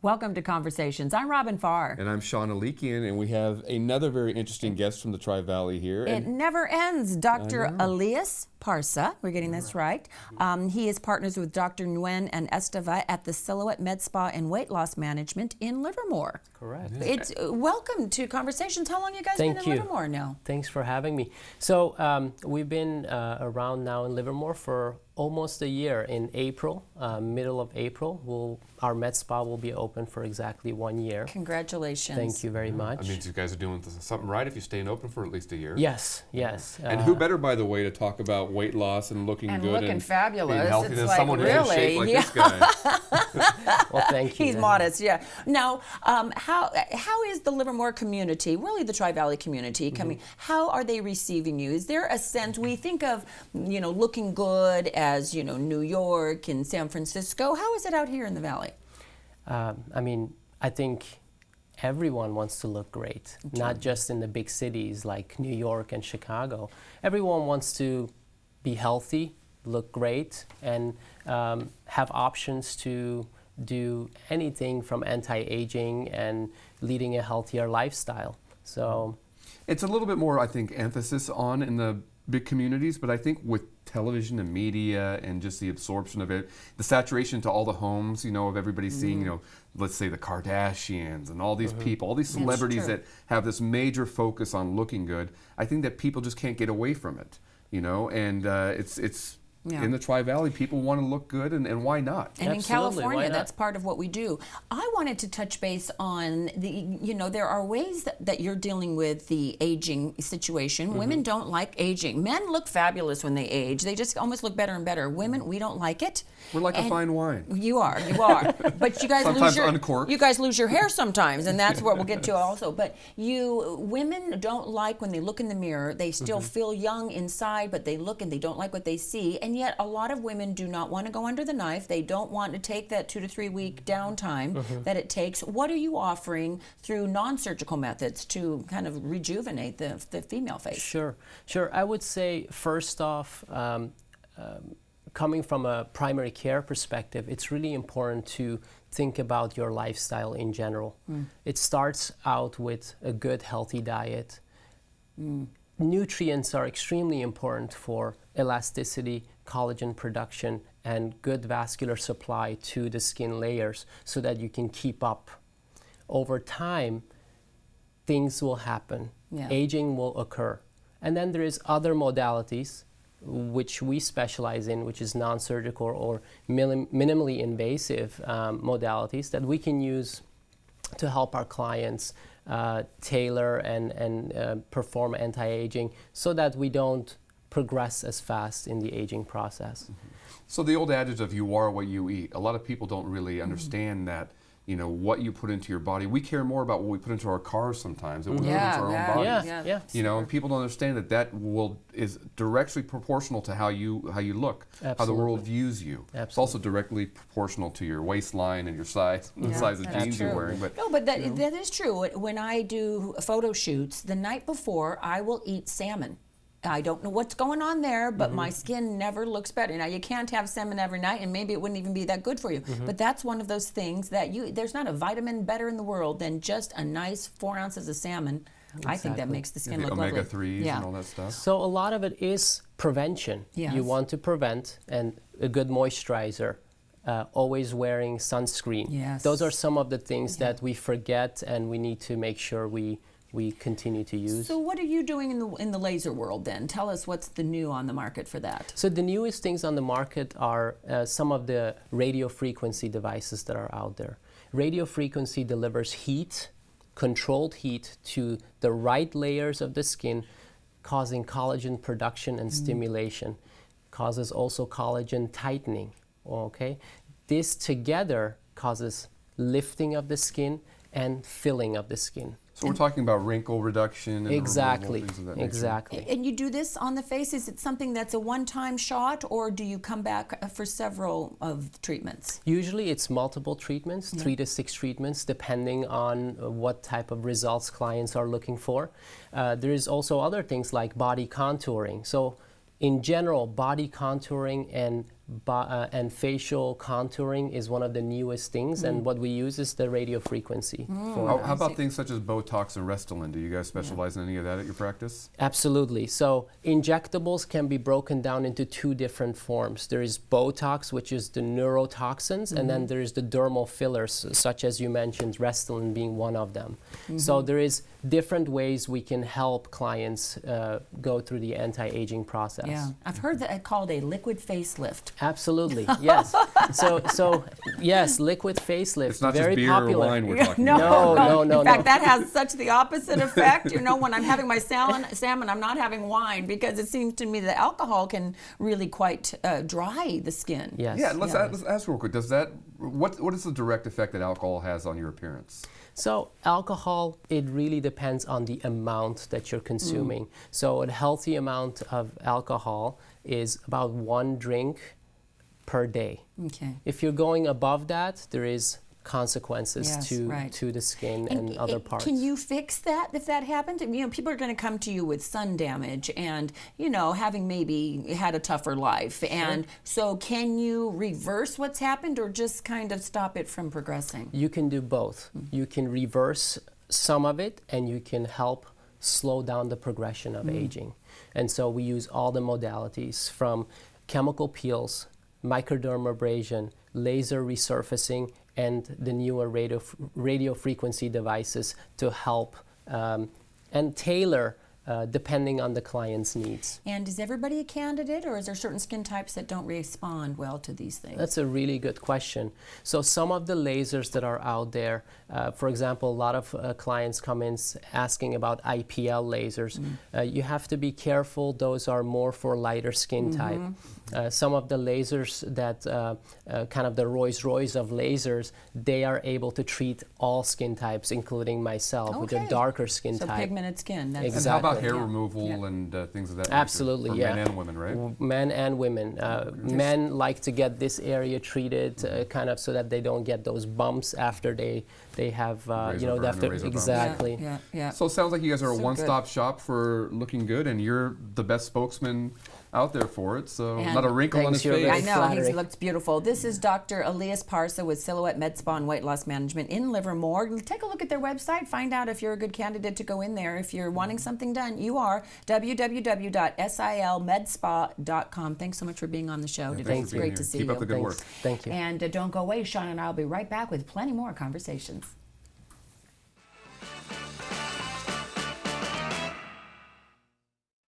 Welcome to Conversations. I'm Robin Farr. And I'm Shawn Alikian, and we have another very interesting guest from the Tri-Valley here. It never ends. Dr. Elias Parsa, we're getting this right. He is partners with Dr. Nguyen and Esteva at the Silhouette Med Spa and Weight Loss Management in Livermore. Correct. It's welcome to Conversations. How long have you guys been in Livermore now? Thanks for having me. So we've been around now in Livermore for almost a year. In April, middle of April, our med spa will be open for exactly 1 year. Congratulations. Thank you very much. That means you guys are doing something right if you're staying open for at least a year. Yes, yes. And who better, by the way, to talk about weight loss and looking and good looking and fabulous. being healthy it's than like someone who's in shape like this guy. Well, thank you. He's modest, yeah. Now, how is the Livermore community, really the Tri-Valley community, coming? How are they receiving you? Is there a sense, we think of, looking good as, New York and San Francisco. How is it out here in the Valley? I think everyone wants to look great, not just in the big cities like New York and Chicago. Everyone wants to be healthy, look great, and have options to do anything from anti-aging and leading a healthier lifestyle. So it's a little bit more, I think, emphasis on in the big communities, but I think with television and media and just the absorption of it, the saturation to all the homes, of everybody seeing, let's say the Kardashians and all these people, all these celebrities that have this major focus on looking good, I think that people just can't get away from it, and it's in the Tri-Valley, people want to look good, and why not? And Absolutely. in California, that's part of what we do. I wanted to touch base on there are ways that you're dealing with the aging situation. Women don't like aging. Men look fabulous when they age. They just almost look better and better. Women, we don't like it. We're like a fine wine. You are. But you guys lose your hair sometimes, and that's what we'll get to also. But women don't like when they look in the mirror. They still feel young inside, but they look and they don't like what they see. And yet a lot of women do not want to go under the knife. They don't want to take that 2 to 3 week downtime that it takes. What are you offering through non-surgical methods to kind of rejuvenate the female face? Sure. I would say first off, coming from a primary care perspective, it's really important to think about your lifestyle in general. It starts out with a good, healthy diet. Nutrients are extremely important for elasticity, collagen production, and good vascular supply to the skin layers so that you can keep up. Over time, things will happen. Aging will occur. And then there is other modalities which we specialize in, which is non-surgical or minimally invasive modalities that we can use to help our clients tailor and perform anti-aging so that we don't progress as fast in the aging process. So the old adage of you are what you eat, a lot of people don't really understand that, what you put into your body. We care more about what we put into our cars sometimes than what we put into our own bodies. And people don't understand that is directly proportional to how you look, how the world views you. It's also directly proportional to your waistline and your size, the size of jeans you're wearing. But that is true. When I do photo shoots, the night before I will eat salmon. I don't know what's going on there, but my skin never looks better. Now, you can't have salmon every night, and maybe it wouldn't even be that good for you. But that's one of those things that there's not a vitamin better in the world than just a nice 4 ounces of salmon. I think that makes the skin look lovely. Omega-3s and all that stuff. So a lot of it is prevention. You want to prevent, and a good moisturizer. Always wearing sunscreen. Those are some of the things that we forget, and we need to make sure we continue to use. So what are you doing in the laser world then? Tell us what's the new on the market for that. So the newest things on the market are some of the radio frequency devices that are out there. Radio frequency delivers heat, controlled heat to the right layers of the skin, causing collagen production and stimulation. Causes also collagen tightening. Okay? This together causes lifting of the skin and filling of the skin. So we're talking about wrinkle reduction and exactly, things of that nature. Exactly. And you do this on the face? Is it something that's a one-time shot, or do you come back for several of the treatments? Usually it's multiple treatments, 3 to 6 treatments, depending on what type of results clients are looking for. There is also other things like body contouring. So in general, body contouring and and facial contouring is one of the newest things, and what we use is the radio frequency. How about things such as Botox and Restylane? Do you guys specialize in any of that at your practice? Absolutely. So injectables can be broken down into two different forms. There is Botox, which is the neurotoxins, and then there is the dermal fillers, such as you mentioned, Restylane being one of them. So there is different ways we can help clients go through the anti-aging process. Yeah, I've heard that called a liquid facelift. Absolutely, yes. So yes, liquid facelift. It's not very just beer popular. or wine we're talking about. No. In fact, that has such the opposite effect. You know, when I'm having my salmon, I'm not having wine because it seems to me that alcohol can really quite dry the skin. Yes. Yeah, let's ask real quick. Does that what is the direct effect that alcohol has on your appearance? So alcohol, it really depends on the amount that you're consuming. So a healthy amount of alcohol is about 1 drink per day. Okay. If you're going above that, there is consequences to the skin and other parts. Can you fix that if that happens? You know, people are going to come to you with sun damage and, you know, having maybe had a tougher life. And so can you reverse what's happened or just kind of stop it from progressing? You can do both. You can reverse some of it and you can help slow down the progression of aging. And so we use all the modalities from chemical peels, microdermabrasion, laser resurfacing, and the newer radio frequency devices to help and tailor depending on the client's needs. And is everybody a candidate, or is there certain skin types that don't respond well to these things? That's a really good question. So some of the lasers that are out there, for example, a lot of clients come in asking about IPL lasers. You have to be careful. Those are more for lighter skin type. Some of the lasers that, kind of the Rolls Royce of lasers, they are able to treat all skin types, including myself, with a darker skin type. So pigmented skin. That's Exactly. And how about hair removal and things of that nature? Absolutely, for yeah. men and women, right? Men and women. Men like to get this area treated kind of so that they don't get those bumps after they have, you know, after exactly. Yeah. So it sounds like you guys are a So one-stop shop for looking good, and you're the best spokesman out there for it. So And not a wrinkle on his thanks, you're face. I know, flattering. he looks beautiful. This is Dr. Elias Parsa with Silhouette Med Spa and Weight Loss Management in Livermore. Take a look at their website. Find out if you're a good candidate to go in there. If you're wanting something done, you are. www.silmedspa.com. Thanks so much for being on the show today. Thanks It's for being great here. to see Keep you. up the good work. Thank you. And don't go away. Sean and I will be right back with plenty more conversations.